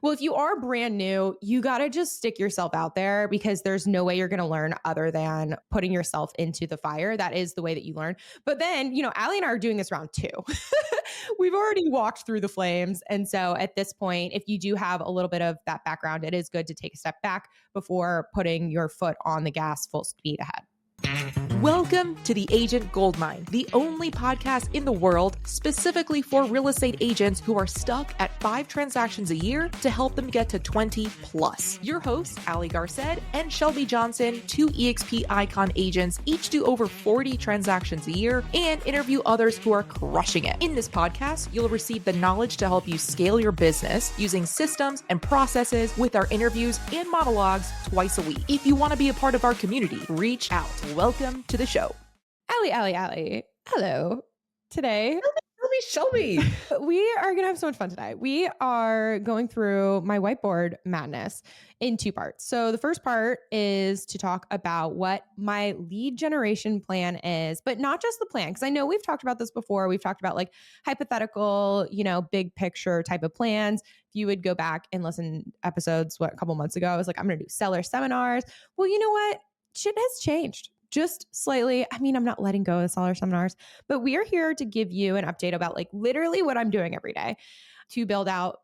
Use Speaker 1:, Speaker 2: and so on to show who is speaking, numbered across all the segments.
Speaker 1: Well, if you are brand new, you got to just stick yourself out there because there's no way you're going to learn other than putting yourself into the fire. That is the way that you learn. But then, Ali and I are doing this round two. We've already walked through the flames. And so at this point, if you do have a little bit of that background, it is good to take a step back before putting your foot on the gas full speed ahead.
Speaker 2: Welcome to the Agent Goldmine, the only podcast in the world specifically for real estate agents who are stuck at 5 transactions a year to help them get to 20 plus. Your hosts, Ali Garced and Shelby Johnson, 2 EXP icon agents, each do over 40 transactions a year and interview others who are crushing it. In this podcast, you'll receive the knowledge to help you scale your business using systems and processes with our interviews and monologues twice a week. If you want to be a part of our community, reach out. Welcome to the show.
Speaker 1: Ali. Hello. Today,
Speaker 2: Shelby.
Speaker 1: we are going to have so much fun today. We are going through my whiteboard madness in 2 parts. So the first part is to talk about what my lead generation plan is, but not just the plan. Because I know we've talked about this before. We've talked about like hypothetical, big picture type of plans. If you would go back and listen episodes, a couple months ago, I was like, I'm going to do seller seminars. Well, you know what? Shit has changed. Just slightly. I mean, I'm not letting go of the seller seminars, but we are here to give you an update about like literally what I'm doing every day to build out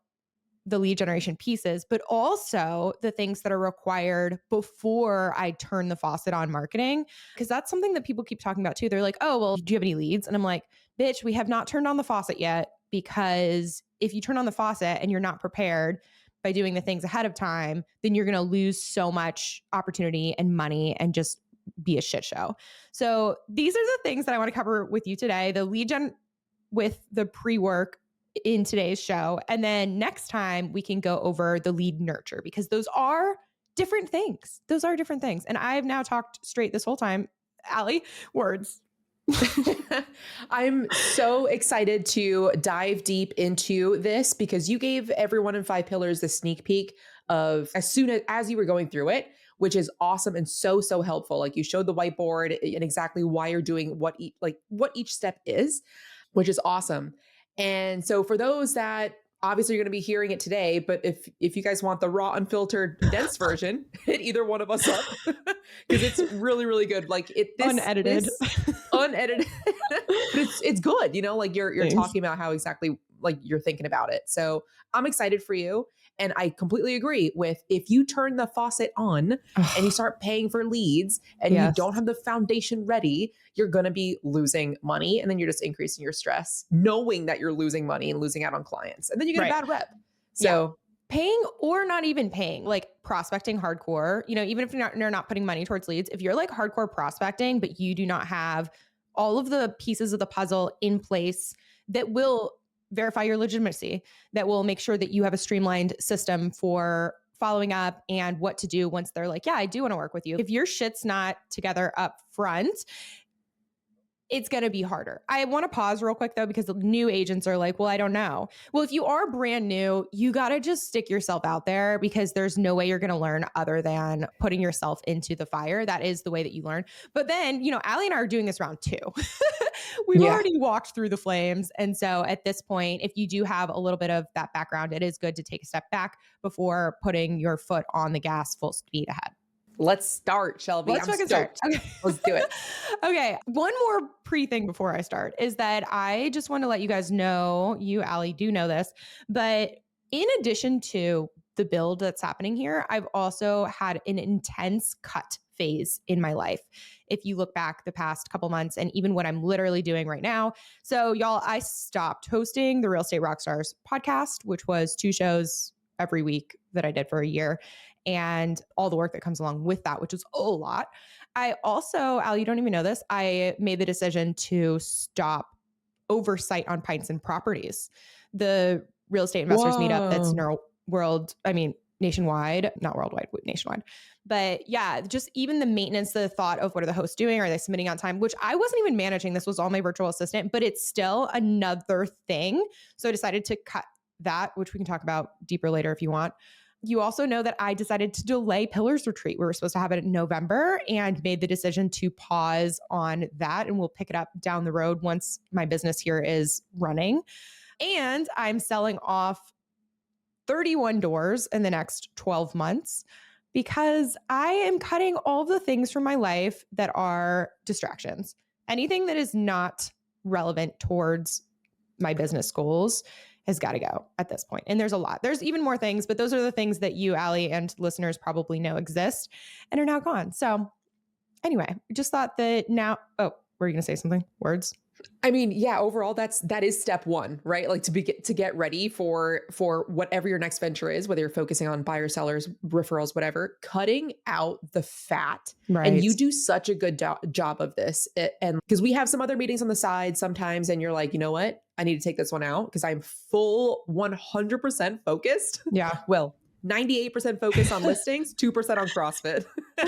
Speaker 1: the lead generation pieces, but also the things that are required before I turn the faucet on marketing. Because that's something that people keep talking about too. They're like, oh, well, do you have any leads? And I'm like, bitch, we have not turned on the faucet yet, because if you turn on the faucet and you're not prepared by doing the things ahead of time, then you're going to lose so much opportunity and money and just be a shit show. So these are the things that I want to cover with you today, the lead gen with the pre-work in today's show. And then next time we can go over the lead nurture, because those are different things. And I've now talked straight this whole time. Ali, words.
Speaker 2: I'm so excited to dive deep into this because you gave everyone in 5 pillars the sneak peek of as soon as you were going through it, which is awesome and so helpful. Like you showed the whiteboard and exactly why you're doing what each step is, which is awesome. And so for those that obviously you're going to be hearing it today, but if you guys want the raw, unfiltered, dense version, hit either one of us up because it's really good. Like
Speaker 1: Unedited.
Speaker 2: Unedited, but it's good. Like you're
Speaker 1: Thanks.
Speaker 2: talking about how exactly like you're thinking about it. So I'm excited for you. And I completely agree with if you turn the faucet on and you start paying for leads and you don't have the foundation ready, you're going to be losing money. And then you're just increasing your stress, knowing that you're losing money and losing out on clients. And then you get a bad rep. So
Speaker 1: paying or not even paying, like prospecting hardcore, even if you're not putting money towards leads, if you're like hardcore prospecting, but you do not have all of the pieces of the puzzle in place that will verify your legitimacy, that will make sure that you have a streamlined system for following up and what to do once they're like, yeah, I do want to work with you. If your shit's not together up front, it's going to be harder. I want to pause real quick though, because the new agents are like, well, I don't know. Well, if you are brand new, you got to just stick yourself out there because there's no way you're going to learn other than putting yourself into the fire. That is the way that you learn. But then, Ali and I are doing this round 2. We've already walked through the flames. And so at this point, if you do have a little bit of that background, it is good to take a step back before putting your foot on the gas full speed ahead.
Speaker 2: Let's start, Shelby.
Speaker 1: Let's fucking start. Okay.
Speaker 2: Let's do it.
Speaker 1: Okay. One more thing before I start is that I just want to let you guys know, you, Ali, do know this, but in addition to the build that's happening here, I've also had an intense cut phase in my life. If you look back the past couple months and even what I'm literally doing right now. So y'all, I stopped hosting the Real Estate Rockstars podcast, which was 2 shows every week that I did for a year, and all the work that comes along with that, which is a lot. I also, Al, you don't even know this, I made the decision to stop oversight on Pints and Properties, the real estate investors meetup that's nationwide, not worldwide, nationwide. But yeah, just even the maintenance, the thought of what are the hosts doing? Are they submitting on time? Which I wasn't even managing. This was all my virtual assistant, but it's still another thing. So I decided to cut that, which we can talk about deeper later if you want. You also know that I decided to delay Pillars Retreat. We were supposed to have it in November and made the decision to pause on that. And we'll pick it up down the road once my business here is running. And I'm selling off 31 doors in the next 12 months because I am cutting all the things from my life that are distractions. Anything that is not relevant towards my business goals has got to go at this point. And there's a lot. There's even more things, but those are the things that you, Ali, and listeners probably know exist and are now gone. So anyway, just thought that now, were you going to say something? Words?
Speaker 3: I mean, yeah, overall, that is step one, right? Like to get ready for whatever your next venture is, whether you're focusing on buyers, sellers, referrals, whatever, cutting out the fat.
Speaker 1: Right.
Speaker 3: And you do such a good job of this. And because we have some other meetings on the side sometimes, and you're like, you know what? I need to take this one out because I'm full 100% focused.
Speaker 1: Yeah.
Speaker 3: Well, 98% focus on listings, 2% on CrossFit.
Speaker 1: 2%.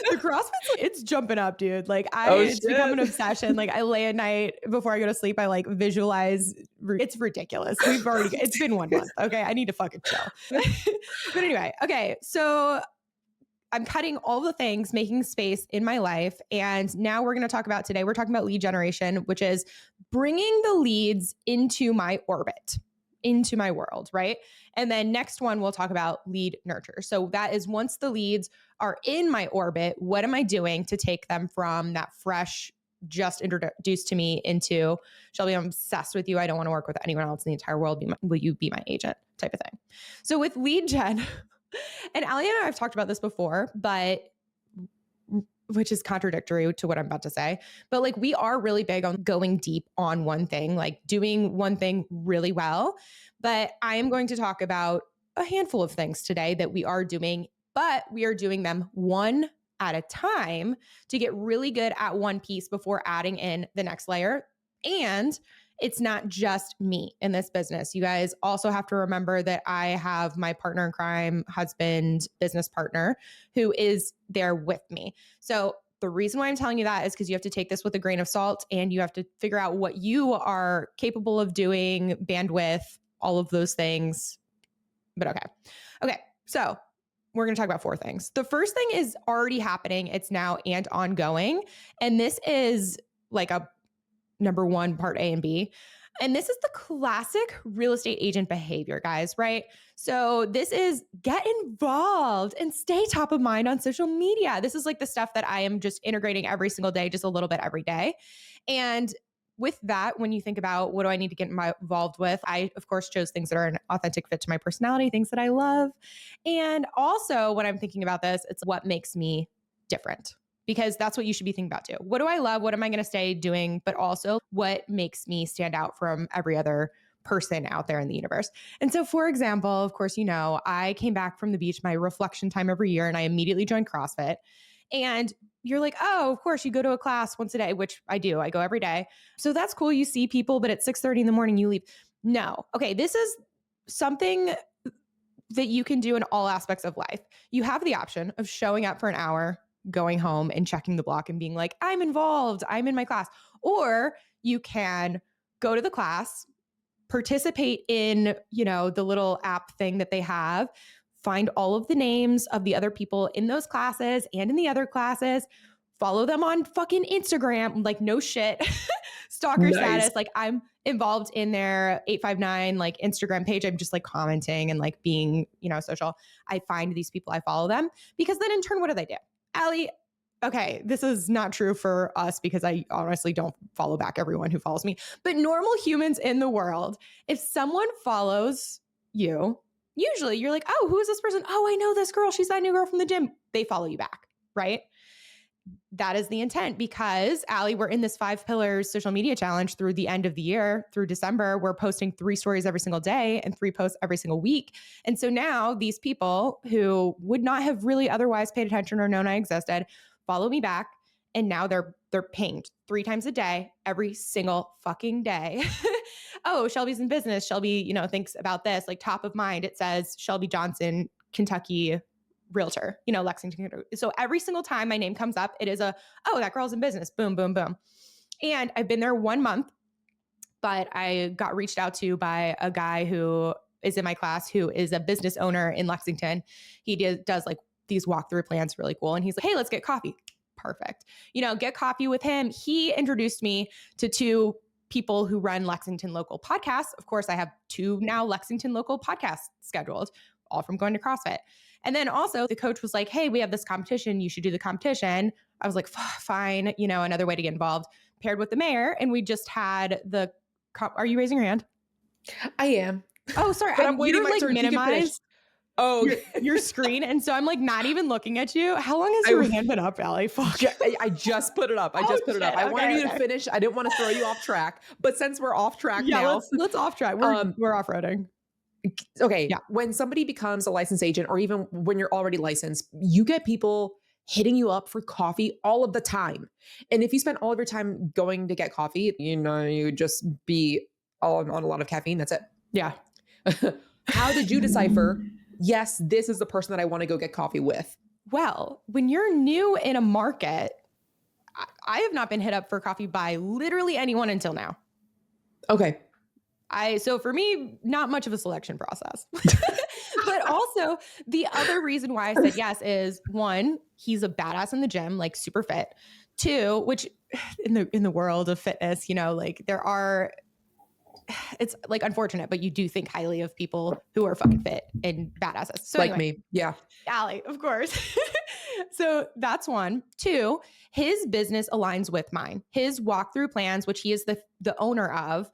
Speaker 1: The CrossFit's it's jumping up, dude. Like it's become an obsession. Like I lay at night before I go to sleep, I like visualize. It's ridiculous. It's been 1 month. Okay. I need to fucking chill. But anyway, okay. So I'm cutting all the things, making space in my life. And now we're going to talk about today, we're talking about lead generation, which is bringing the leads into my orbit, into my world, right? And then next one, we'll talk about lead nurture. So that is once the leads are in my orbit, what am I doing to take them from that fresh, just introduced to me into, Shelby, I'm obsessed with you. I don't want to work with anyone else in the entire world. Will you be my agent type of thing? So with lead gen, and Ali and I have talked about this before, but which is contradictory to what I'm about to say, but like we are really big on going deep on one thing, like doing one thing really well. But I am going to talk about a handful of things today that we are doing, but we are doing them one at a time to get really good at one piece before adding in the next layer. And it's not just me in this business. You guys also have to remember that I have my partner in crime, husband, business partner who is there with me. So the reason why I'm telling you that is because you have to take this with a grain of salt and you have to figure out what you are capable of doing, bandwidth, all of those things. But okay. So we're going to talk about 4 things. The first thing is already happening. It's now and ongoing. And this is like a number 1, part A and B. And this is the classic real estate agent behavior, guys, right? So this is get involved and stay top of mind on social media. This is like the stuff that I am just integrating every single day, just a little bit every day. And with that, when you think about what do I need to get involved with, I, of course, chose things that are an authentic fit to my personality, things that I love. And also when I'm thinking about this, it's what makes me different. Because that's what you should be thinking about too. What do I love? What am I going to stay doing? But also what makes me stand out from every other person out there in the universe. And so, for example, of course, you know, I came back from the beach, my reflection time every year, and I immediately joined CrossFit. And you're like, oh, of course, you go to a class once a day, which I do. I go every day. So that's cool. You see people, but at 6:30 in the morning, you leave. No. Okay. This is something that you can do in all aspects of life. You have the option of showing up for an hour, going home and checking the block and being like, I'm involved, I'm in my class. Or you can go to the class, participate in, you know, the little app thing that they have, find all of the names of the other people in those classes and in the other classes, follow them on fucking Instagram, like no shit, stalker status. Like I'm involved in their 859 like Instagram page. I'm just like commenting and like being, you know, social. I find these people, I follow them because then in turn, what do they do? Ali, okay, this is not true for us because I honestly don't follow back everyone who follows me, but normal humans in the world, if someone follows you, usually you're like, oh, who is this person? Oh, I know this girl. She's that new girl from the gym. They follow you back, right? That is the intent because Ali, we're in this 5 pillars social media challenge through the end of the year, through December. We're posting 3 stories every single day and 3 posts every single week. And so now these people who would not have really otherwise paid attention or known I existed, follow me back. And now they're pinged 3 times a day, every single fucking day. Oh, Shelby's in business. Shelby, you know, thinks about this, like top of mind. It says Shelby Johnson, Kentucky realtor, you know, Lexington. So every single time my name comes up, it is oh, that girl's in business. Boom, boom, boom. And I've been there 1 month, but I got reached out to by a guy who is in my class, who is a business owner in Lexington. He does like these walkthrough plans, really cool. And he's like, hey, let's get coffee. Perfect. You know, get coffee with him. He introduced me to 2 people who run Lexington local podcasts. Of course, I have 2 now Lexington local podcasts scheduled, all from going to CrossFit. And then also the coach was like, hey, we have this competition. You should do the competition. I was like, fine, another way to get involved, paired with the mayor. And we just had are you raising your hand?
Speaker 3: I am.
Speaker 1: Oh, sorry.
Speaker 3: But I'm waiting my turn.
Speaker 1: Minimize
Speaker 3: Oh,
Speaker 1: your screen. And so I'm like not even looking at you. How long has your hand been up, Ali? Fuck.
Speaker 3: I just put it up. I just put it up. I wanted you to finish. I didn't want to throw you off track. But since we're off track now.
Speaker 1: Let's off track. We're off-roading.
Speaker 3: Okay. Yeah. When somebody becomes a licensed agent, or even when you're already licensed, you get people hitting you up for coffee all of the time. And if you spend all of your time going to get coffee, you just be on a lot of caffeine. That's it.
Speaker 1: Yeah.
Speaker 3: How did you decipher, yes, this is the person that I want to go get coffee with?
Speaker 1: Well, when you're new in a market, I have not been hit up for coffee by literally anyone until now.
Speaker 3: Okay.
Speaker 1: So for me, not much of a selection process. But also the other reason why I said yes is 1, he's a badass in the gym, like super fit. 2, which in the world of fitness, it's like unfortunate, but you do think highly of people who are fucking fit and badasses. So
Speaker 3: like
Speaker 1: anyway,
Speaker 3: me. Yeah.
Speaker 1: Ali, of course. So that's 1. 2, his business aligns with mine. His walkthrough plans, which he is the owner of,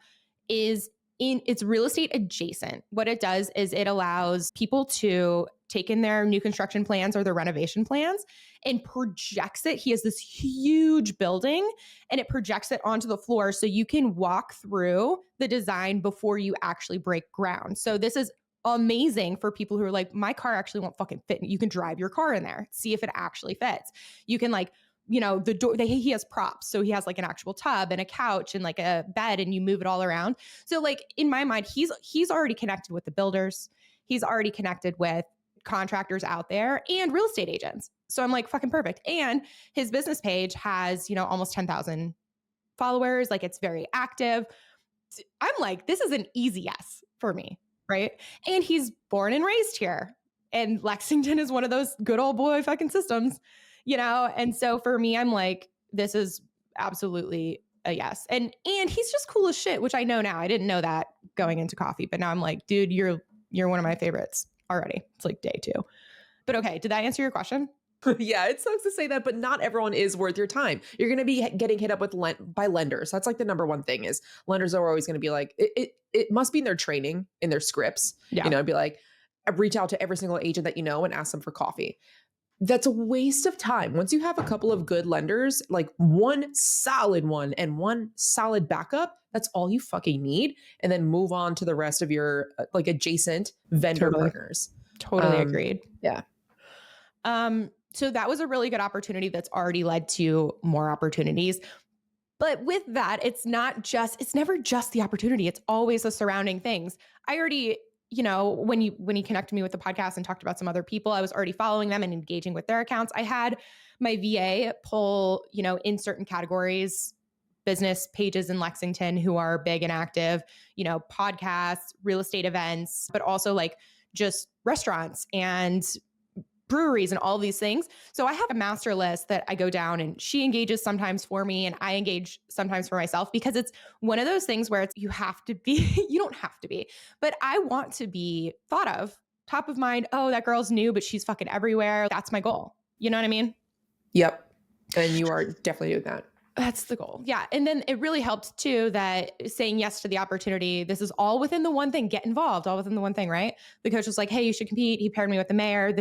Speaker 1: it's real estate adjacent. What it does is it allows people to take in their new construction plans or their renovation plans and projects it. He has this huge building and it projects it onto the floor so you can walk through the design before you actually break ground. So this is amazing for people who are like, my car actually won't fucking fit. You can drive your car in there, see if it actually fits. You can the door, he has props. So he has like an actual tub and a couch and like a bed and you move it all around. So like in my mind, he's already connected with the builders. He's already connected with contractors out there and real estate agents. So I'm like, fucking perfect. And his business page has, almost 10,000 followers. Like it's very active. I'm like, this is an easy yes for me. Right. And he's born and raised here. And Lexington is one of those good old boy fucking systems. And so for me, I'm like, this is absolutely a yes. And he's just cool as shit, which I know now. I didn't know that going into coffee, but now I'm like, dude, you're one of my favorites already. It's like day 2. But okay, did that answer your question?
Speaker 3: Yeah, it sucks to say that, but not everyone is worth your time. You're going to be getting hit up with by lenders. That's like the number one thing is lenders are always going to be like, it must be in their training, in their scripts, be like, reach out to every single agent that and ask them for coffee. That's a waste of time. Once you have a couple of good lenders, like one solid one and one solid backup, that's all you fucking need. And then move on to the rest of your like adjacent vendor partners.
Speaker 1: Totally agreed.
Speaker 3: Yeah.
Speaker 1: So that was a really good opportunity that's already led to more opportunities. But with that, it's never just the opportunity. It's always the surrounding things. I already, when he connected me with the podcast and talked about some other people, I was already following them and engaging with their accounts. I had my VA pull, in certain categories, business pages in Lexington who are big and active, podcasts, real estate events, but also like just restaurants and breweries and all these things. So I have a master list that I go down and she engages sometimes for me and I engage sometimes for myself because it's one of those things where you don't have to be, but I want to be thought of, top of mind. Oh, that girl's new, but she's fucking everywhere. That's my goal. You know what I mean?
Speaker 3: Yep. And you are definitely doing that.
Speaker 1: That's the goal. Yeah. And then it really helped too that saying yes to the opportunity, this is all within the one thing, get involved, all within the one thing, right? The coach was like, hey, you should compete. He paired me with the mayor.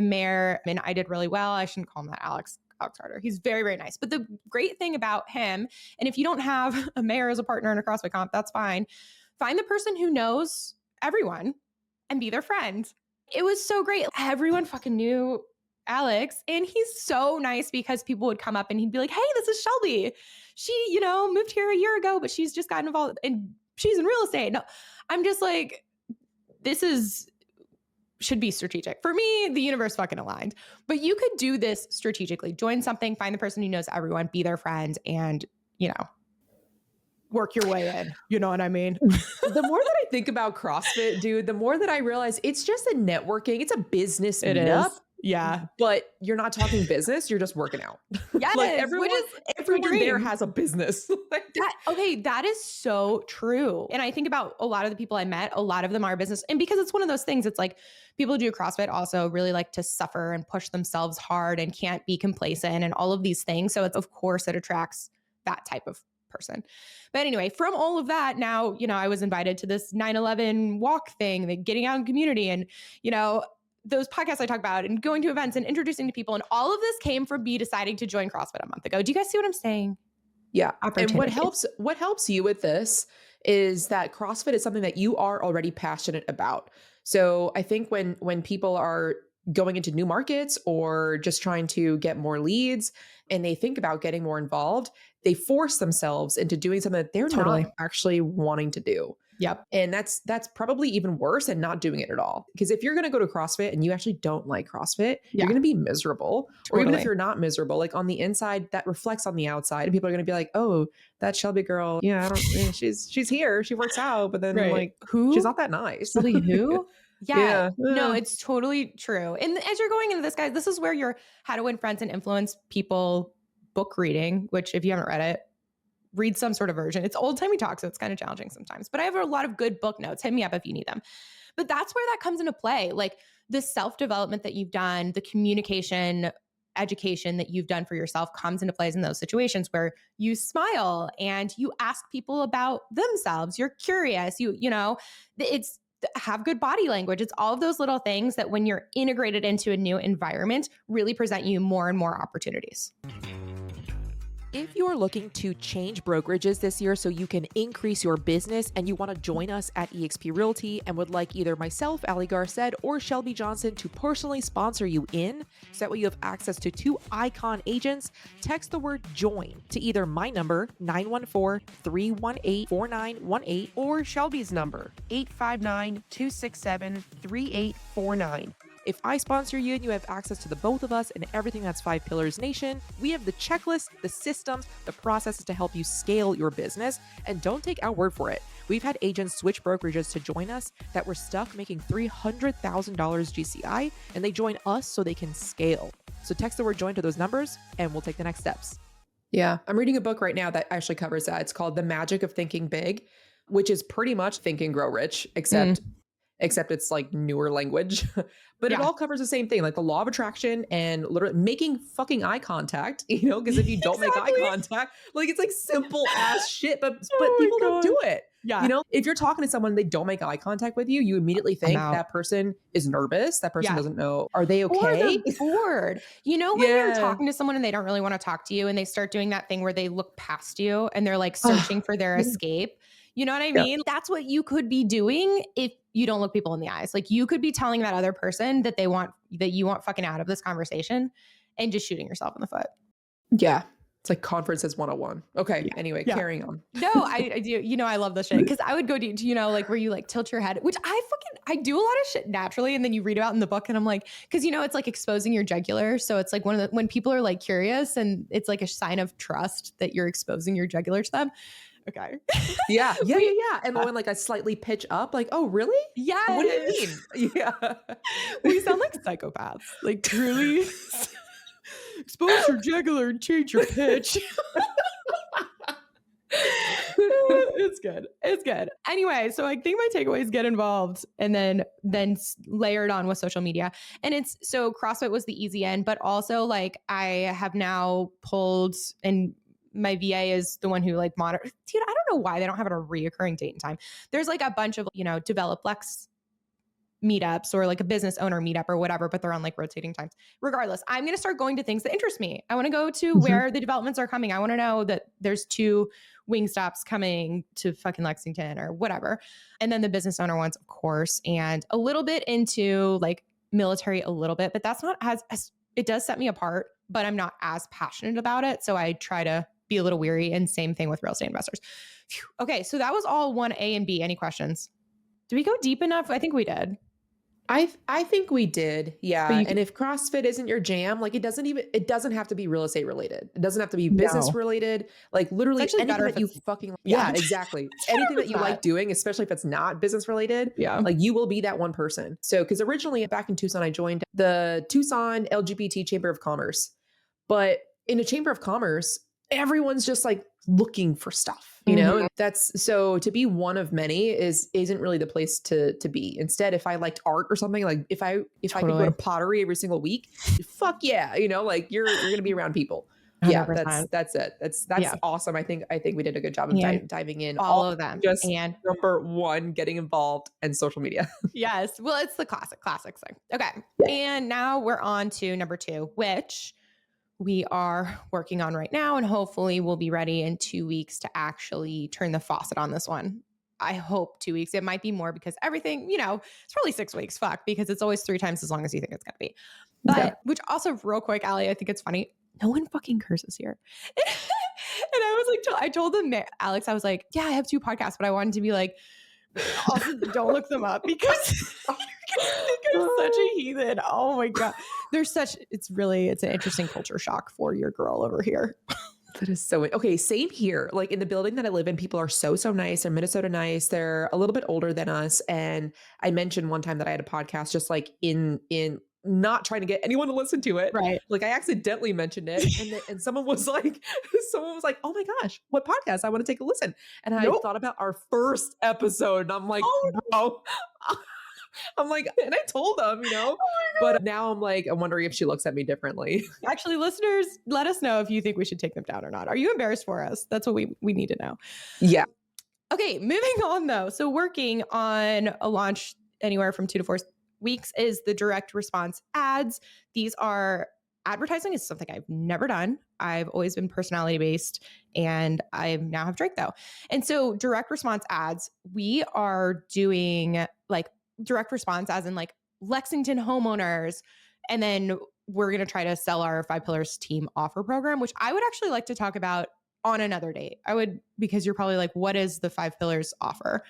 Speaker 1: I did really well. I shouldn't call him that Alex Carter. He's very, very nice. But the great thing about him, and if you don't have a mayor as a partner in a CrossFit comp, that's fine. Find the person who knows everyone and be their friend. It was so great. Everyone fucking knew Alex, and he's so nice because people would come up and he'd be like, hey, this is Shelby. She, moved here a year ago, but she's just gotten involved and she's in real estate. No, I'm just like, should be strategic. For me, the universe fucking aligned, but you could do this strategically. Join something, find the person who knows everyone, be their friend, and, work your way in. You know what I mean?
Speaker 3: The more that I think about CrossFit, dude, the more that I realize it's just a networking. It's a business meetup.
Speaker 1: Yeah.
Speaker 3: but you're not talking business. You're just working out.
Speaker 1: Yes,
Speaker 3: Like
Speaker 1: which is
Speaker 3: everyone there
Speaker 1: dream.
Speaker 3: has a business.
Speaker 1: That is so true. And I think about a lot of the people I met, a lot of them are business. And because it's one of those things, it's like people who do CrossFit also really like to suffer and push themselves hard and can't be complacent and all of these things. So it's, of course, it attracts that type of person. But anyway, from all of that, now, I was invited to this 9/11 walk thing, the getting out in community, and, those podcasts I talk about and going to events and introducing to people. And all of this came from me deciding to join CrossFit a month ago. Do you guys see what I'm saying?
Speaker 3: Yeah. And what
Speaker 1: Opportunities.
Speaker 3: helps you with this is that CrossFit is something that you are already passionate about. So I think when people are going into new markets or just trying to get more leads and they think about getting more involved, they force themselves into doing something that they're
Speaker 1: Totally.
Speaker 3: not actually wanting to do.
Speaker 1: Yep.
Speaker 3: And that's probably even worse than not doing it at all. Because if you're going to go to CrossFit and you actually don't like CrossFit, you're going to be miserable. Or even if you're not miserable, like on the inside, that reflects on the outside. And people are going to be like, oh, that Shelby girl, she's here, she works out, but then like,
Speaker 1: who?
Speaker 3: She's not that nice.
Speaker 1: Really, who? Yeah. No,
Speaker 3: Yeah.
Speaker 1: it's totally true. And as you're going into this, guys, this is where your How to Win Friends and Influence People book reading, which if you haven't read it, read some sort of version. It's old timey talk, so it's kind of challenging sometimes. But I have a lot of good book notes. Hit me up if you need them. But that's where that comes into play. Like the self-development that you've done, the communication education that you've done for yourself comes into plays in those situations where you smile and you ask people about themselves. You're curious. It's have good body language. It's all of those little things that when you're integrated into a new environment really present you more and more opportunities.
Speaker 2: If you're looking to change brokerages this year so you can increase your business and you want to join us at eXp Realty and would like either myself, Ali Garced, or Shelby Johnson to personally sponsor you in, so that way you have access to 2 icon agents, text the word JOIN to either my number, 914-318-4918,
Speaker 4: or Shelby's number, 859-267-3849.
Speaker 2: If I sponsor you and you have access to the both of us and everything that's 5 Pillars Nation, we have the checklist, the systems, the processes to help you scale your business. And don't take our word for it. We've had agents switch brokerages to join us that were stuck making $300,000 GCI, and they join us so they can scale. So text the word JOIN to those numbers and we'll take the next steps.
Speaker 3: Yeah. I'm reading a book right now that actually covers that. It's called The Magic of Thinking Big, which is pretty much Think and Grow Rich, except it's like newer language. But it all covers the same thing, like the law of attraction and literally making fucking eye contact, because if you don't make eye contact, like it's like simple ass shit, but people don't do it.
Speaker 1: Yeah.
Speaker 3: If you're talking to someone, they don't make eye contact with you, you immediately think that person is nervous. That person doesn't know. Are they okay?
Speaker 1: Or they're bored. When you're talking to someone and they don't really want to talk to you and they start doing that thing where they look past you and they're like searching for their escape. You know what I mean? That's what you could be doing if you don't look people in the eyes. Like you could be telling that other person that you want fucking out of this conversation and just shooting yourself in the foot.
Speaker 3: Yeah. It's like conferences 101. Okay. Yeah. Anyway, carrying on.
Speaker 1: No, I do. I love this shit because I would go to, like where you like tilt your head, which I do a lot of shit naturally. And then you read about in the book and I'm like, cause it's like exposing your jugular. So it's like when people are like curious and it's like a sign of trust that you're exposing your jugular to them. Okay.
Speaker 3: Yeah. And when like I slightly pitch up, like, oh, really?
Speaker 1: Yeah.
Speaker 3: What do you mean? Yeah.
Speaker 1: We sound like psychopaths. Like truly expose your jugular and change your pitch. It's good. Anyway, so I think my takeaway is get involved and then layered on with social media. And so CrossFit was the easy end, but also like I have now pulled and my VA is the one who like monitors. Dude, I don't know why they don't have it a reoccurring date and time. There's like a bunch of, Develop Lex meetups or like a business owner meetup or whatever, but they're on like rotating times. Regardless, I'm going to start going to things that interest me. I want to go to where the developments are coming. I want to know that there's 2 wing stops coming to fucking Lexington or whatever. And then the business owner ones, of course, and a little bit into like military a little bit, but that's not as it does set me apart, but I'm not as passionate about it. So I try to be a little weary, and same thing with real estate investors. Phew. Okay. So that was all 1A and B. Any questions? Did we go deep enough? I think we did.
Speaker 3: I think we did. Yeah.
Speaker 1: But
Speaker 3: And if CrossFit isn't your jam, like it doesn't have to be real estate related. It doesn't have to be business
Speaker 1: No.
Speaker 3: related. Like
Speaker 1: It's
Speaker 3: literally
Speaker 1: actually
Speaker 3: anything
Speaker 1: better if
Speaker 3: that you
Speaker 1: it's
Speaker 3: fucking,
Speaker 1: yeah.
Speaker 3: yeah, exactly. Anything that
Speaker 1: It's
Speaker 3: you like
Speaker 1: not.
Speaker 3: doing, especially if it's not business related,
Speaker 1: Yeah.
Speaker 3: like you will be that one person. So, cause originally back in Tucson, I joined the Tucson LGBT Chamber of Commerce, but in a Chamber of Commerce, everyone's just like looking for stuff, you know?
Speaker 1: Mhm.
Speaker 3: And that's so to be one of many isn't really the place to be. Instead, if I liked art or something, like if I could go to
Speaker 1: Totally.
Speaker 3: pottery every single week, fuck yeah, you know, like you're gonna be around people. Yeah,
Speaker 1: 100%.
Speaker 3: that's it. That's
Speaker 1: Yeah.
Speaker 3: awesome. I think we did a good job of
Speaker 1: And
Speaker 3: diving in. All
Speaker 1: follow them.
Speaker 3: just
Speaker 1: And
Speaker 3: number one, getting involved and social media.
Speaker 1: yes, well, it's the classic thing. Okay.
Speaker 3: Yeah.
Speaker 1: And now we're on to number 2, which we are working on right now. And hopefully we'll be ready in 2 weeks to actually turn the faucet on this one. I hope 2 weeks. It might be more because everything, it's probably 6 weeks. Fuck, because it's always 3 times as long as you think it's going to be. But
Speaker 3: Yeah.
Speaker 1: which also, real quick, Ali, I think it's funny. No one fucking curses here. And I was like, I told them, Alex, I was like, yeah, I have 2 podcasts, but I wanted to be like, also don't look them up because you're gonna think I'm such a heathen. Oh my God. It's an interesting culture shock for your girl over here.
Speaker 3: That is so okay. Same here. Like in the building that I live in, people are so nice. They're Minnesota nice. They're a little bit older than us. And I mentioned one time that I had a podcast, just like in not trying to get anyone to listen to it.
Speaker 1: Right.
Speaker 3: Like I accidentally mentioned it, and someone was like, oh my gosh, what podcast? I want to take a listen. And I thought about our first episode, and I'm like, bro. I'm like, and I told them, but now I'm like, I'm wondering if she looks at me differently.
Speaker 1: Actually, listeners, let us know if you think we should take them down or not. Are you embarrassed for us? That's what we need to know.
Speaker 3: Yeah.
Speaker 1: Okay, moving on though. So working on a launch anywhere from 2 to 4 weeks is the direct response ads. These are advertising is something I've never done. I've always been personality based, and I now have Drake though. And so direct response ads, we are doing like direct response as in like Lexington homeowners. And then we're going to try to sell our 5 Pillars team offer program, which I would actually like to talk about on another date. Because you're probably like, what is the 5 Pillars offer?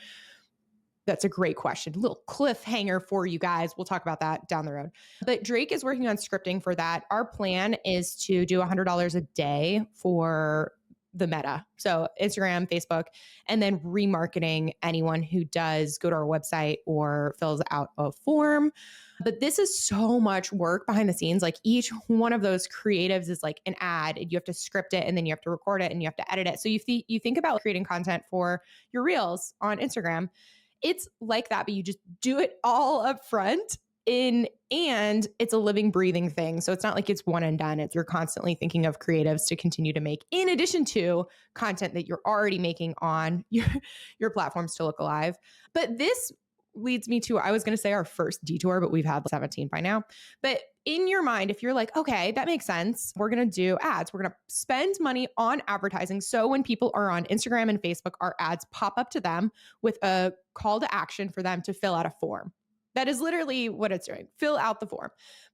Speaker 1: That's a great question. A little cliffhanger for you guys. We'll talk about that down the road. But Drake is working on scripting for that. Our plan is to do $100 a day for the meta. So Instagram, Facebook, and then remarketing anyone who does go to our website or fills out a form. But this is so much work behind the scenes. Like each one of those creatives is like an ad, and you have to script it, and then you have to record it, and you have to edit it. So you think about creating content for your reels on Instagram. It's like that, but you just do it all up front and it's a living, breathing thing. So it's not like it's one and done. You're constantly thinking of creatives to continue to make in addition to content that you're already making on your platforms to look alive. But this leads me to, I was going to say our first detour, but we've had 17 by now. But in your mind, if you're like, okay, that makes sense, we're going to do ads. We're going to spend money on advertising. So when people are on Instagram and Facebook, our ads pop up to them with a call to action for them to fill out a form. That is literally what it's doing. Fill out the form.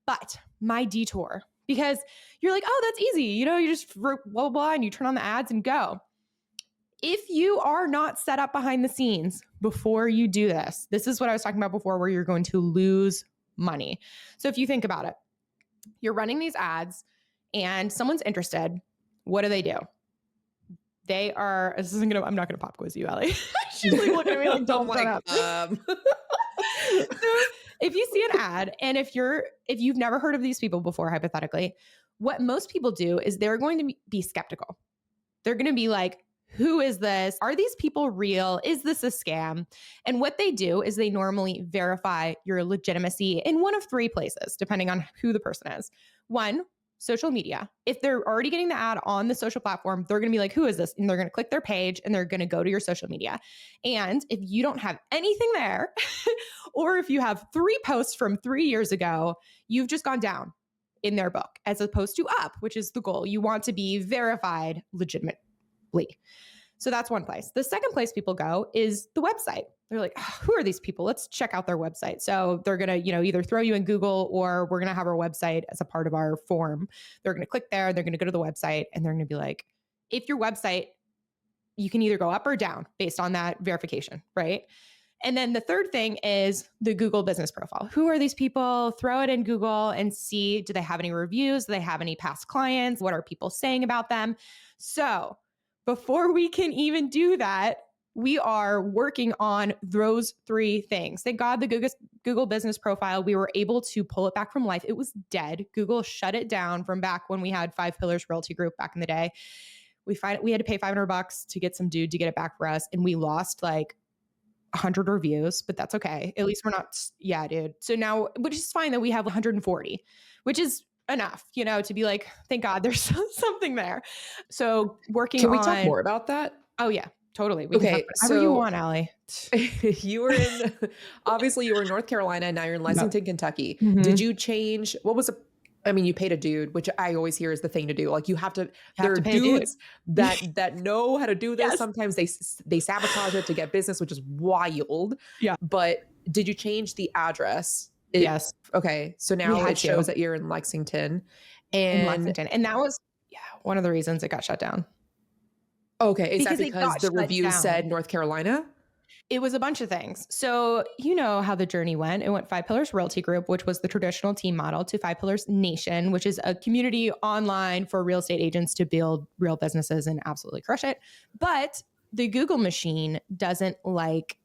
Speaker 1: But my detour, because you're like, oh, that's easy. You just blah, blah, blah, and you turn on the ads and go. If you are not set up behind the scenes before you do this is what I was talking about before, where you're going to lose money. So if you think about it, you're running these ads and someone's interested. What do? I'm not going to pop quiz you, Ali. She's like looking at me like, don't shut up. So if you see an ad, and if you've never heard of these people before, hypothetically, what most people do is they're going to be skeptical. They're going to be like, who is this? Are these people real? Is this a scam? And what they do is they normally verify your legitimacy in one of 3 places, depending on who the person is. 1, social media. If they're already getting the ad on the social platform, they're going to be like, who is this? And they're going to click their page and they're going to go to your social media. And if you don't have anything there, or if you have 3 posts from 3 years ago, you've just gone down in their book, as opposed to up, which is the goal. You want to be verified legitimately. So that's one place. The second place people go is the website. They're like, oh, who are these people? Let's check out their website. So they're going to, either throw you in Google, or we're going to have our website as a part of our form. They're going to click there. They're going to go to the website, and they're going to be like, if your website, you can either go up or down based on that verification, right? And then the third thing is the Google business profile. Who are these people? Throw it in Google and see, do they have any reviews? Do they have any past clients? What are people saying about them? So before we can even do that, we are working on those three things. Thank God the Google business profile, we were able to pull it back from life. It was dead. Google shut it down from back when we had 5 Pillars Realty Group back in the day. We had to pay $500 to get some dude to get it back for us. And we lost like 100 reviews, but that's okay. At least we're not, yeah, dude. So now, which is fine that we have 140, which is enough, to be like, thank God there's something there. So working on.
Speaker 3: Can we talk more about that?
Speaker 1: Oh yeah, totally. We can talk whatever you want, Ali.
Speaker 3: You were obviously you were in North Carolina and now you're in Lexington, Kentucky.
Speaker 1: Mm-hmm.
Speaker 3: Did you change, you paid a dude, which I always hear is the thing to do. Like there are dudes that know how to do this. Yes. Sometimes they sabotage it to get business, which is wild.
Speaker 1: Yeah.
Speaker 3: But did you change the address?
Speaker 1: Yes.
Speaker 3: Okay. So now it shows that you're in Lexington. And
Speaker 1: that was one of the reasons it got shut down.
Speaker 3: Okay. Is that because the review said North Carolina?
Speaker 1: It was a bunch of things. So you know how the journey went. It went 5 Pillars Realty Group, which was the traditional team model, to 5 Pillars Nation, which is a community online for real estate agents to build real businesses and absolutely crush it. But the Google machine doesn't like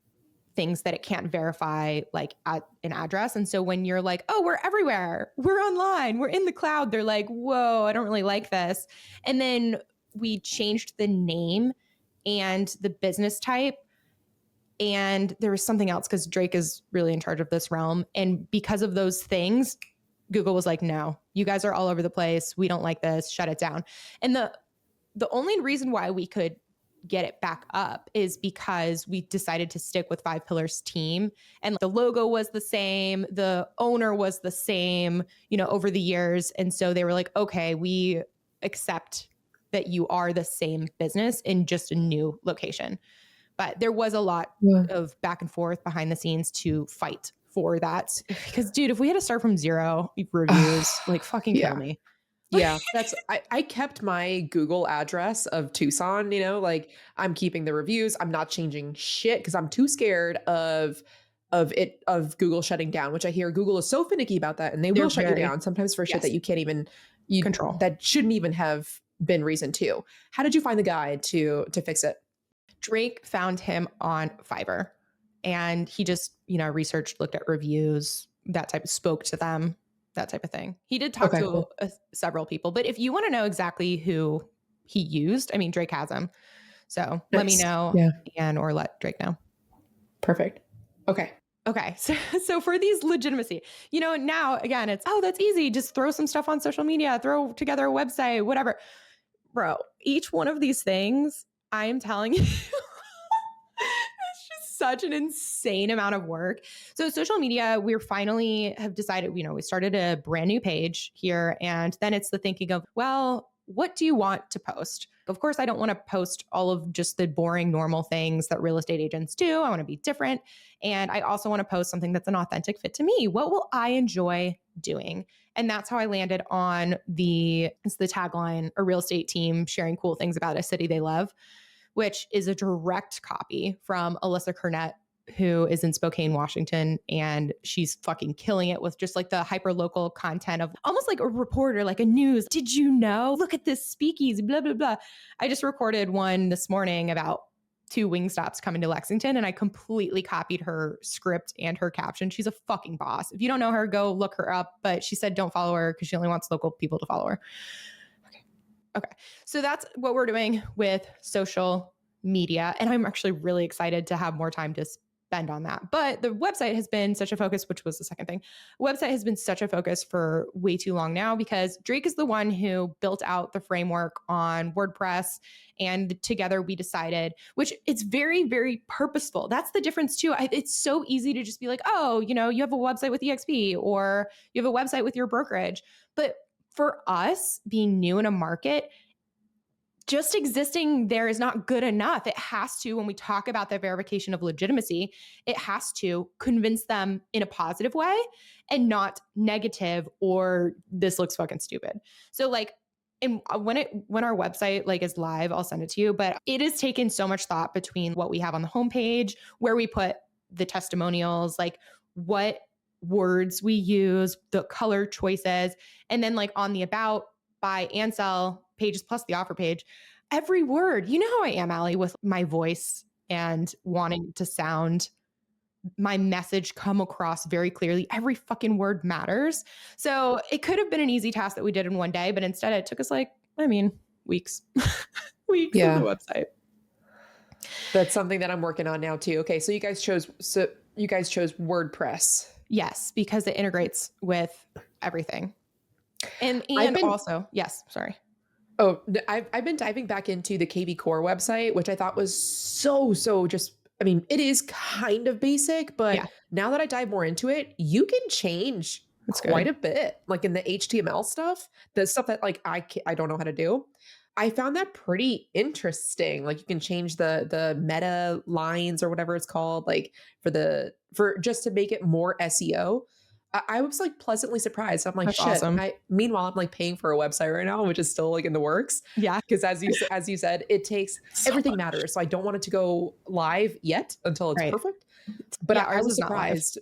Speaker 1: things that it can't verify, like at an address. And so when you're like, oh, we're everywhere, we're online, we're in the cloud, they're like, whoa, I don't really like this. And then we changed the name and the business type. And there was something else because Drake is really in charge of this realm. And because of those things, Google was like, no, you guys are all over the place. We don't like this. Shut it down. And the only reason why we could get it back up is because we decided to stick with 5 Pillars team. And the logo was the same. The owner was the same, over the years. And so they were like, okay, we accept that you are the same business in just a new location. But there was a lot of back and forth behind the scenes to fight for that. Because, dude, if we had to start from 0 reviews, fucking kill me.
Speaker 3: Yeah, I kept my Google address of Tucson, I'm keeping the reviews. I'm not changing shit because I'm too scared of Google shutting down, which I hear Google is so finicky about that. And they'll shut you down sometimes for shit that you can't even control. That shouldn't even have been reason to. How did you find the guy to fix it?
Speaker 1: Drake found him on Fiverr and he just, researched, looked at reviews, spoke to them, that type of thing. He did talk to several people, but if you want to know exactly who he used, Drake has him. So let me know or let Drake know.
Speaker 3: Perfect. Okay.
Speaker 1: So for these legitimacy, now again, it's, that's easy. Just throw some stuff on social media, throw together a website, whatever. Bro, each one of these things, I am telling you, it's just such an insane amount of work. So social media, we finally have decided, we started a brand new page here. And then it's the thinking of, well, what do you want to post? Of course, I don't want to post all of just the boring, normal things that real estate agents do. I want to be different. And I also want to post something that's an authentic fit to me. What will I enjoy doing? And that's how I landed on it's the tagline, a real estate team sharing cool things about a city they love, which is a direct copy from Alyssa Cornett, who is in Spokane, Washington. And she's fucking killing it with just the hyper local content of almost like a reporter, like a news. Did you know? Look at this speakeasy, blah, blah, blah. I just recorded one this morning about 2 Wingstops coming to Lexington, and I completely copied her script and her caption. She's a fucking boss. If you don't know her, go look her up. But she said don't follow her because she only wants local people to follow her. Okay. So that's what we're doing with social media. And I'm actually really excited to have more time to spend on that. But the website has been such a focus, which was the second thing. Website has been such a focus for way too long now because Drake is the one who built out the framework on WordPress. And together we decided, which it's very, very purposeful. That's the difference too. It's so easy to just be like, oh, you have a website with EXP or you have a website with your brokerage. But for us being new in a market, just existing there is not good enough. It has to, when we talk about the verification of legitimacy, it has to convince them in a positive way and not negative or this looks fucking stupid. So and when our website is live, I'll send it to you, but it has taken so much thought between what we have on the homepage, where we put the testimonials, like what words we use, the color choices, and then like on the about, buy, and sell pages plus the offer page, every word, you know how I am, Ali, with my voice and wanting to sound my message come across very clearly. Every fucking word matters. So it could have been an easy task that we did in one day, but instead it took us weeks, weeks of the website.
Speaker 3: That's something that I'm working on now too. Okay. So you guys chose WordPress.
Speaker 1: Yes, because it integrates with everything. And also, yes, sorry.
Speaker 3: Oh, I've been diving back into the KV Core website, which I thought was so just, I mean, it is kind of basic, but now that I dive more into it, you can change quite a bit, like in the HTML stuff, the stuff that like I don't know how to do. I found that pretty interesting. Like you can change the meta lines or whatever it's called, like for just to make it more SEO. I was like pleasantly surprised. I'm like,
Speaker 1: that's
Speaker 3: shit.
Speaker 1: Awesome.
Speaker 3: Meanwhile, I'm like paying for a website right now, which is still like in the works.
Speaker 1: Yeah.
Speaker 3: Because as you said, it takes everything matters. So I don't want it to go live yet until it's perfect. But I was surprised.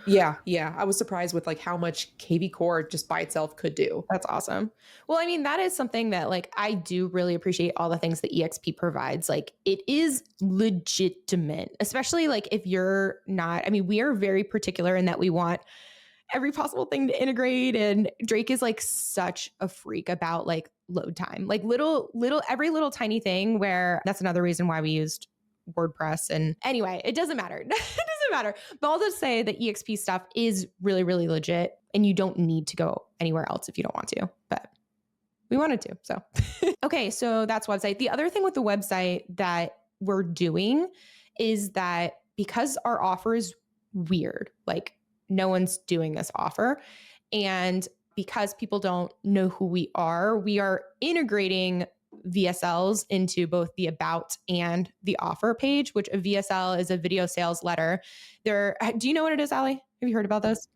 Speaker 3: Yeah. I was surprised with like how much KV Core just by itself could do.
Speaker 1: That's awesome. Well, I mean, that is something that like I do really appreciate all the things that EXP provides. Like it is legitimate, especially like if you're not, I mean, we are very particular in that we want every possible thing to integrate. And Drake is like such a freak about like load time, like every little tiny thing, where that's another reason why we used WordPress. And anyway, it doesn't matter. It doesn't matter. But I'll just say that EXP stuff is really, really legit, and you don't need to go anywhere else if you don't want to, but we wanted to. So, okay. So that's website. The other thing with the website that we're doing is that because our offer is weird, like no one's doing this offer, and because people don't know who we are integrating VSLs into both the about and the offer page, which a VSL is a video sales letter. Do you know what it is, Ali? Have you heard about this?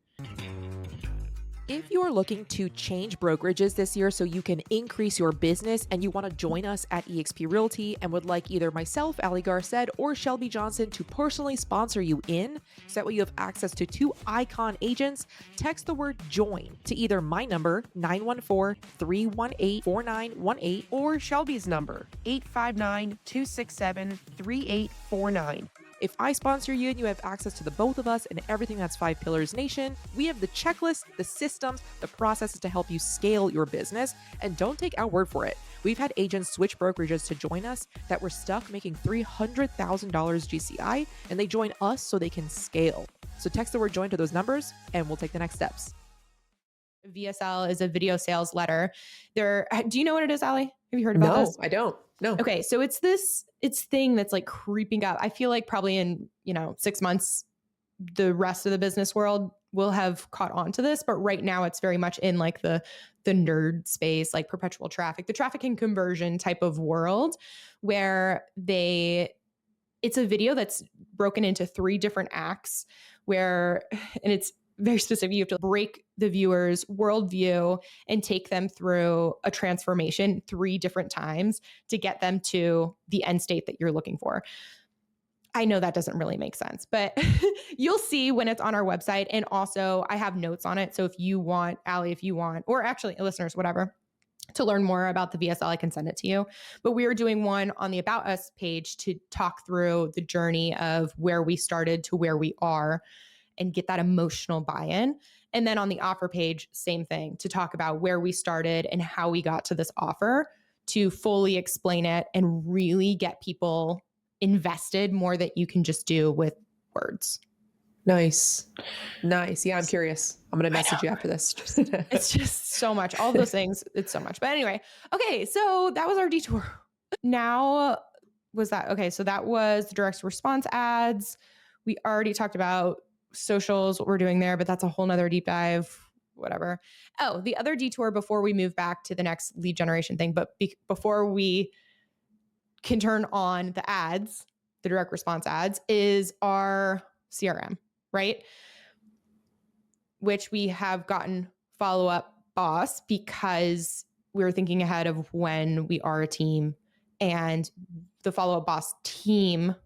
Speaker 2: If you're looking to change brokerages this year so you can increase your business and you want to join us at eXp Realty and would like either myself, Ali Garced, or Shelby Johnson to personally sponsor you in, so that way you have access to 2 icon agents, text the word join to either my number, 914-318-4918,
Speaker 4: or Shelby's number, 859-267-3849.
Speaker 2: If I sponsor you and you have access to the both of us and everything that's 5 Pillars Nation, we have the checklist, the systems, the processes to help you scale your business. And don't take our word for it. We've had agents switch brokerages to join us that were stuck making $300,000 GCI, and they join us so they can scale. So text the word join to those numbers and we'll take the next steps.
Speaker 1: VSL is a video sales letter. Do you know what it is, Ali? Have you heard about this?
Speaker 3: No, I don't. No.
Speaker 1: Okay. So it's thing that's like creeping up. I feel like probably in, 6 months, the rest of the business world will have caught on to this, but right now it's very much in like the nerd space, like perpetual traffic, the traffic and conversion type of world, where it's a video that's broken into 3 different acts and it's very specific. You have to break the viewer's worldview and take them through a transformation 3 different times to get them to the end state that you're looking for. I know that doesn't really make sense, but you'll see when it's on our website. And also I have notes on it. So if you want, Ali, or actually listeners, whatever, to learn more about the VSL, I can send it to you. But we are doing one on the About Us page to talk through the journey of where we started to where we are and get that emotional buy-in. And then on the offer page, same thing, to talk about where we started and how we got to this offer, to fully explain it and really get people invested more than you can just do with words.
Speaker 3: Nice. Yeah, I'm curious. I'm going to message you after this.
Speaker 1: It's just so much. All of those things, it's so much. But anyway, okay, so that was our detour. Now, so that was the direct response ads. We already talked about socials, what we're doing there, but that's a whole nother deep dive, whatever. Oh, the other detour before we move back to the next lead generation thing, but before we can turn on the ads, the direct response ads, is our CRM, right? Which we have gotten follow-up boss because we were thinking ahead of when we are a team, and the follow-up boss team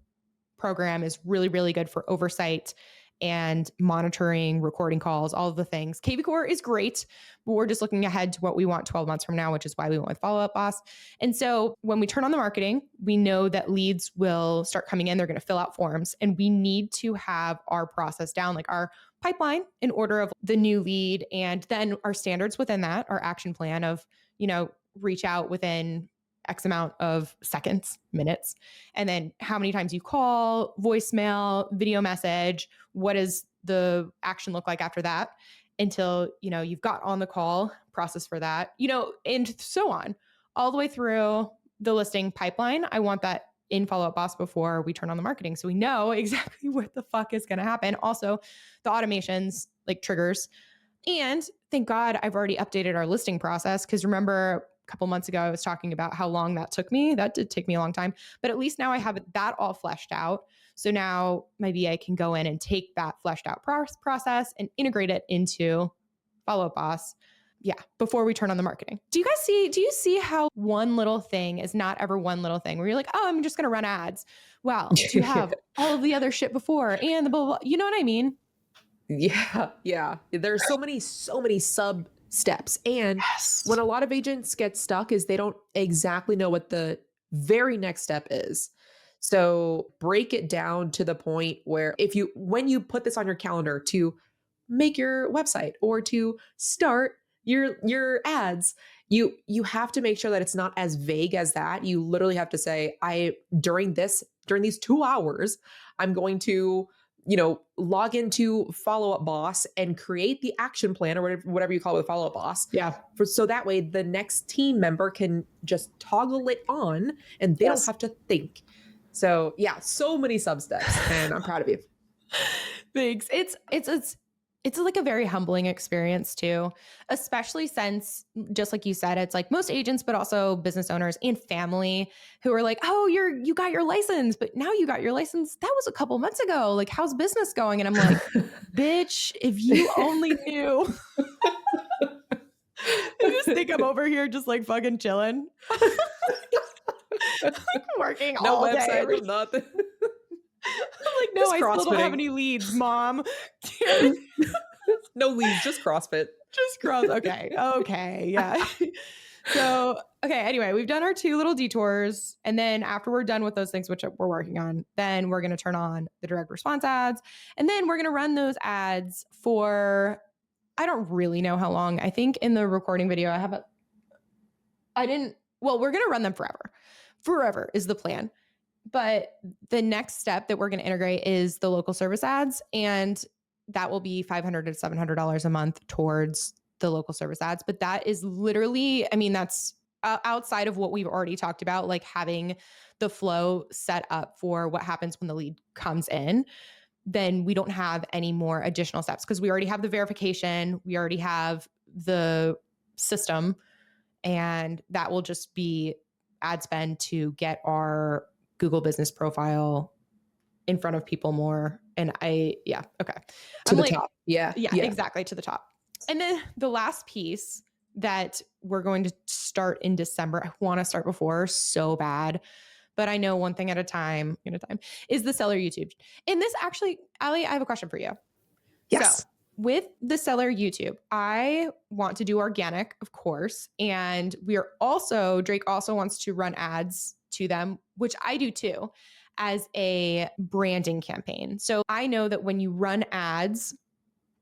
Speaker 1: program is really, really good for oversight and monitoring, recording calls, all of the things. KV Core is great, but we're just looking ahead to what we want 12 months from now, which is why we went with Follow Up Boss. And so when we turn on the marketing, we know that leads will start coming in. They're going to fill out forms, and we need to have our process down, like our pipeline in order of the new lead, and then our standards within that, our action plan of, reach out within X amount of seconds, minutes, and then how many times you call, voicemail, video message, what does the action look like after that until, you've got on the call, process for that, and so on, all the way through the listing pipeline. I want that in Follow Up Boss before we turn on the marketing, so we know exactly what the fuck is going to happen. Also, the automations, like triggers. And thank God I've already updated our listing process, because remember, a couple months ago, I was talking about how long that took me. That did take me a long time, but at least now I have that all fleshed out. So now my VA can go in and take that fleshed out process and integrate it into Follow Up Boss. Yeah, before we turn on the marketing. Do you see how one little thing is not ever one little thing where you're like, oh, I'm just going to run ads. Well, do you have all of the other shit before and the blah, blah, blah, you know what I mean?
Speaker 3: Yeah. Yeah. There's so many sub steps. And when a lot of agents get stuck is they don't exactly know what the very next step is. So break it down to the point where when you put this on your calendar to make your website or to start your ads, you have to make sure that it's not as vague as that. You literally have to say, during these 2 hours, I'm going to log into Follow Up Boss and create the action plan or whatever you call it with Follow Up Boss.
Speaker 1: Yeah.
Speaker 3: So that way the next team member can just toggle it on and they don't have to think. So yeah, so many sub steps, and I'm proud of you.
Speaker 1: Thanks. It's like a very humbling experience too, especially since, just like you said, it's like most agents, but also business owners and family who are like, oh, you got your license, but now you got your license. That was a couple months ago. Like, how's business going? And I'm like, bitch, if you only knew. I just think I'm over here just like fucking chilling. Like working
Speaker 3: no
Speaker 1: all
Speaker 3: website,
Speaker 1: day.
Speaker 3: no nothing.
Speaker 1: I'm like, no, I still don't have any leads, Mom.
Speaker 3: No leads, just CrossFit.
Speaker 1: Just cross. Okay. Yeah. So, okay. Anyway, we've done our 2 little detours. And then after we're done with those things, which we're working on, then we're going to turn on the direct response ads. And then we're going to run those ads for, I don't really know how long. I think in the recording video, we're going to run them forever. Forever is the plan. But the next step that we're going to integrate is the local service ads. And that will be $500 to $700 a month towards the local service ads. But that is literally, that's outside of what we've already talked about, like having the flow set up for what happens when the lead comes in. Then we don't have any more additional steps because we already have the verification. We already have the system, and that will just be ad spend to get our Google business profile in front of people more. And okay.
Speaker 3: To the top. Yeah,
Speaker 1: exactly. To the top. And then the last piece that we're going to start in December, I want to start before so bad, but I know one thing at a time is the seller YouTube. And this actually, Ali, I have a question for you.
Speaker 3: Yes.
Speaker 1: So with the seller YouTube, I want to do organic, of course. And Drake also wants to run ads to them, which I do too, as a branding campaign. So I know that when you run ads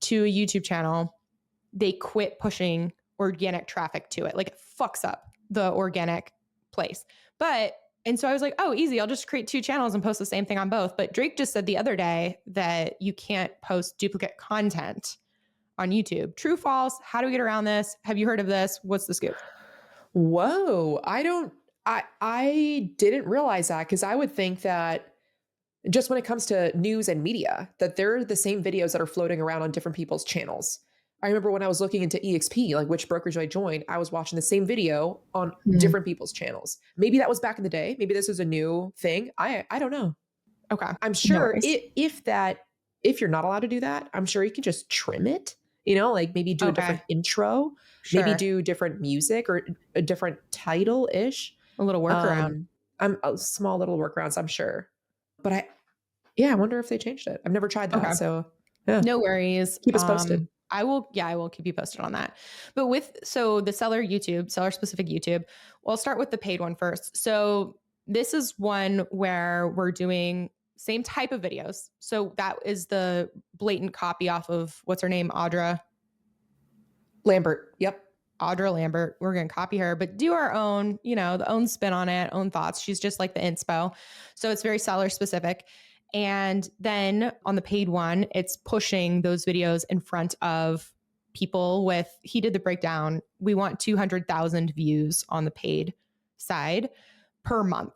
Speaker 1: to a YouTube channel, they quit pushing organic traffic to it. Like it fucks up the organic place. And so I was like, oh, easy. I'll just create 2 channels and post the same thing on both. But Drake just said the other day that you can't post duplicate content on YouTube. True, false? How do we get around this? Have you heard of this? What's the scoop?
Speaker 3: Whoa. I didn't realize that, because I would think that just when it comes to news and media, that they're the same videos that are floating around on different people's channels. I remember when I was looking into EXP, like which brokerage I joined, I was watching the same video on different people's channels. Maybe that was back in the day. Maybe this is a new thing. I don't know.
Speaker 1: Okay.
Speaker 3: I'm sure
Speaker 1: nice.
Speaker 3: if you're not allowed to do that, I'm sure you can just trim it, like maybe do a different intro, maybe do different music or a different title-ish.
Speaker 1: A little workaround.
Speaker 3: A small little workarounds, I'm sure. But Yeah, I wonder if they changed it. I've never tried that.
Speaker 1: Okay.
Speaker 3: So yeah.
Speaker 1: No worries.
Speaker 3: Keep us posted.
Speaker 1: I will keep you posted on that. But the seller specific YouTube, we'll start with the paid one first. So this is one where we're doing same type of videos. So that is the blatant copy off of what's her name? Audra
Speaker 3: Lambert. Yep.
Speaker 1: Audra Lambert. We're going to copy her, but do our own, the own spin on it, own thoughts. She's just like the inspo. So it's very seller specific. And then on the paid one, it's pushing those videos in front of people he did the breakdown. We want 200,000 views on the paid side per month.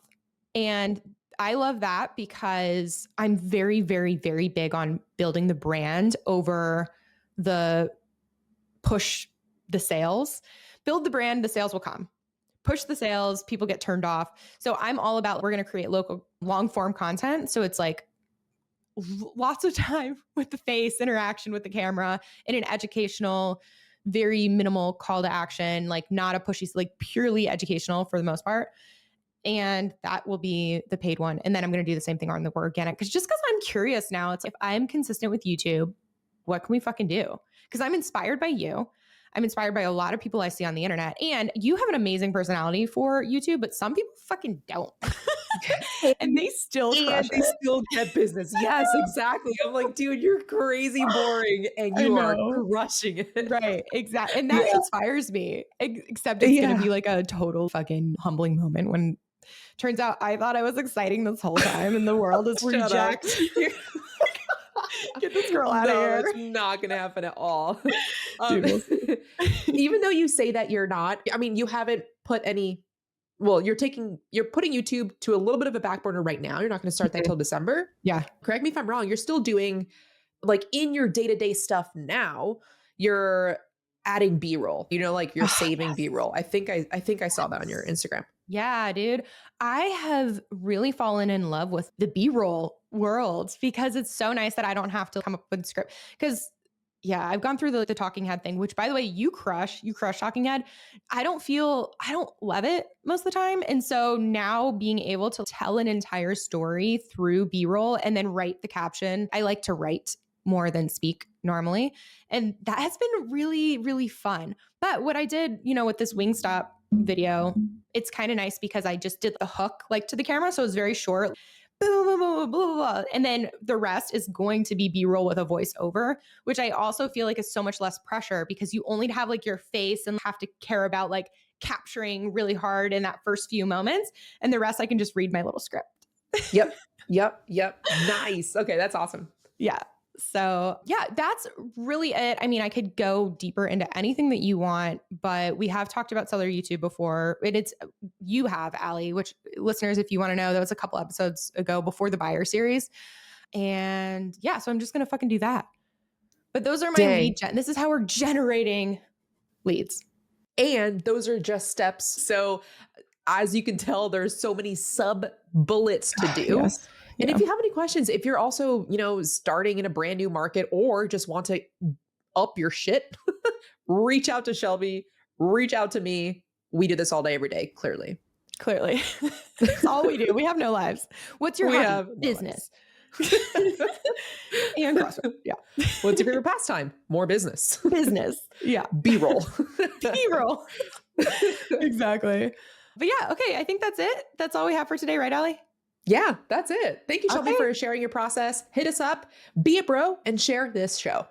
Speaker 1: And I love that because I'm very, very, very big on building the brand over the push the sales. Build the brand, the sales will come. Push the sales, people get turned off. So I'm all about, we're going to create local long form content. So it's like lots of time with the face, interaction with the camera, in an educational, very minimal call to action, like not a pushy, like purely educational for the most part. And that will be the paid one. And then I'm going to do the same thing on the organic. Because I'm curious now, it's if I'm consistent with YouTube, what can we fucking do? Because I'm inspired by you. I'm inspired by a lot of people I see on the internet. And you have an amazing personality for YouTube, but some people fucking don't. And they still crush
Speaker 3: they still get business. Yes, exactly. I'm like, dude, you're crazy boring and you are crushing it.
Speaker 1: Right, exactly. And that inspires me. Except it's going to be like a total fucking humbling moment when turns out I thought I was exciting this whole time and the world is reject. Get this girl out of here.
Speaker 3: That's not going to happen at all. Even though you say that you're not, I mean, you haven't put any, well, you're putting YouTube to a little bit of a back burner right now. You're not going to start that till December.
Speaker 1: Yeah.
Speaker 3: Correct me if I'm wrong. You're still doing like in your day-to-day stuff now, you're adding B-roll, like you're saving B-roll. I think I saw that on your Instagram.
Speaker 1: Yeah, dude. I have really fallen in love with the B-roll world because it's so nice that I don't have to come up with a script. Because I've gone through the talking head thing, which by the way, you crush talking head. I don't love it most of the time. And so now being able to tell an entire story through B-roll and then write the caption, I like to write more than speak normally. And that has been really, really fun. But what I did, with this Wingstop video, it's kind of nice because I just did the hook like to the camera. So it was very short. Blah, blah, blah, blah, blah, blah. And then the rest is going to be B-roll with a voiceover, which I also feel like is so much less pressure because you only have like your face and have to care about like capturing really hard in that first few moments. And the rest I can just read my little script.
Speaker 3: Yep. Nice. Okay. That's awesome.
Speaker 1: Yeah. So that's really it. I mean, I could go deeper into anything that you want, but we have talked about seller YouTube before. You have, Ali, which listeners, if you want to know, that was a couple episodes ago before the buyer series. And so I'm just going to fucking do that. But those are my lead gen. This is how we're generating leads.
Speaker 3: And those are just steps. So as you can tell, there's so many sub bullets to do.
Speaker 1: Yes.
Speaker 3: And if you have any questions, if you're also, starting in a brand new market or just want to up your shit, reach out to Shelby, reach out to me. We do this all day, every day. Clearly.
Speaker 1: That's all we do. We have no lives. What's your hobby? Business. And CrossFit. Yeah.
Speaker 3: What's your favorite pastime? More business.
Speaker 1: Yeah.
Speaker 3: B-roll.
Speaker 1: B-roll. Exactly. But okay. I think that's it. That's all we have for today, right, Ali?
Speaker 3: Yeah, that's it. Thank you, Shelby, for sharing your process. Hit us up, be a bro, and share this show.